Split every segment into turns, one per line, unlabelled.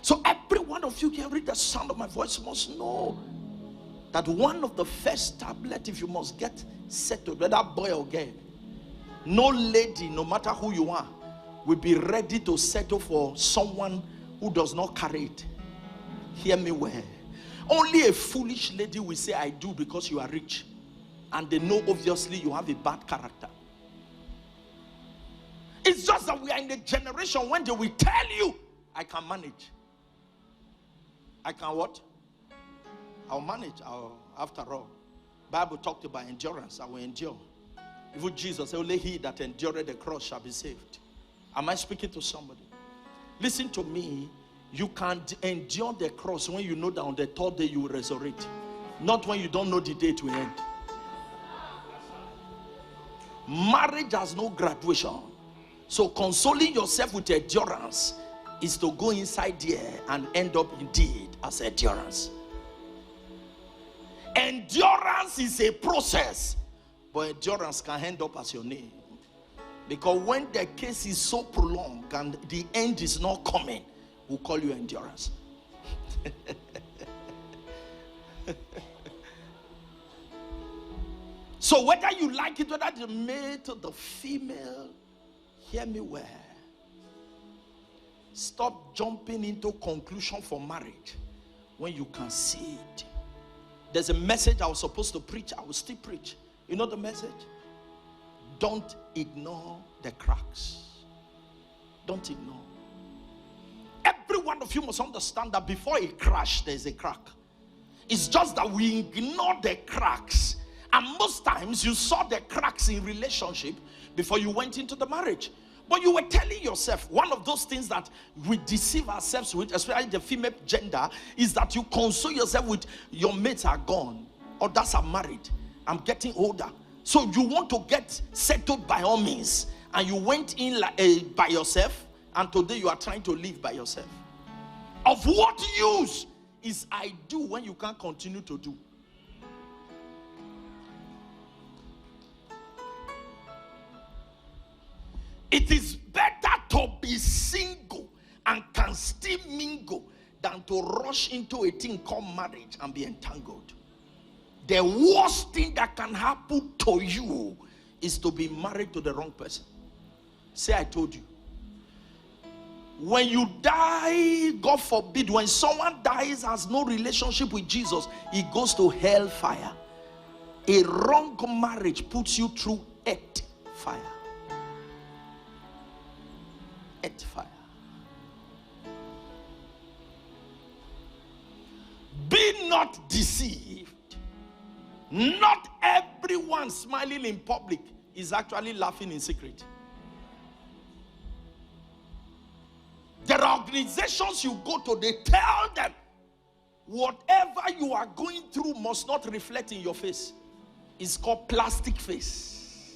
So every one of you hearing the sound of my voice must know that one of the first tablet, if you must get settled, whether boy or girl, no lady, no matter who you are, will be ready to settle for someone who does not carry it. Hear me well. Only a foolish lady will say, I do, because you are rich. And they know obviously you have a bad character. It's just that we are in a generation when they will tell you, I can manage. I can what? I'll manage. After all, Bible talked about endurance. I will endure. Even Jesus said, only he that endureth the cross shall be saved. Am I speaking to somebody? Listen to me. You can't endure the cross when you know that on the third day you will resurrect. Not when you don't know the day to end. Marriage has no graduation. So consoling yourself with endurance is to go inside there and end up indeed as endurance. Endurance is a process, but endurance can end up as your name. Because when the case is so prolonged and the end is not coming, we'll call you endurance. So whether you like it, whether the male or the female, hear me well. Stop jumping into conclusion for marriage when you can see it. There's a message I was supposed to preach. I will still preach. You know the message? Don't ignore the cracks. Don't ignore. Every one of you must understand that before a crash, there's a crack. It's just that we ignore the cracks. And most times you saw the cracks in relationship before you went into the marriage. But you were telling yourself, one of those things that we deceive ourselves with, especially the female gender, is that you console yourself with your mates are gone, others are married, I'm getting older. So you want to get settled by all means, and you went in by yourself, and today you are trying to live by yourself. Of what use is I do when you can't continue to do? It is better to be single and can still mingle than to rush into a thing called marriage and be entangled. The worst thing that can happen to you is to be married to the wrong person. Say, I told you. When you die, God forbid, when someone dies, has no relationship with Jesus, he goes to hellfire. A wrong marriage puts you through earth fire. Earth fire. Be not deceived. Not everyone smiling in public is actually laughing in secret. There are organizations you go to, they tell them whatever you are going through must not reflect in your face. It's called plastic face.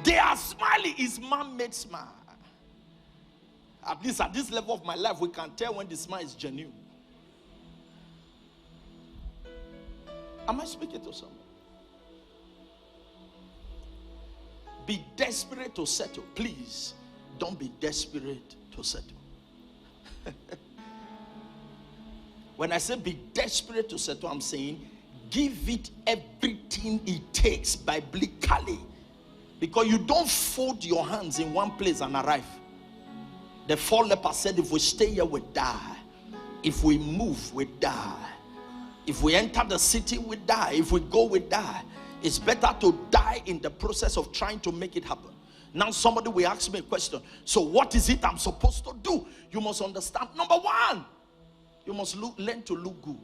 They are smiling, it's man-made smile. At least at this level of my life, we can tell when the smile is genuine. Am I speaking to someone? Be desperate to settle. Please, don't be desperate to settle. When I say be desperate to settle, I'm saying give it everything it takes biblically. Because you don't fold your hands in one place and arrive. The 4 lepers said, if we stay here, we die. If we move, we die. If we enter the city, we die. If we go, we die. It's better to die in the process of trying to make it happen. Now somebody will ask me a question. So what is it I'm supposed to do? You must understand. Number one, you must learn to look good.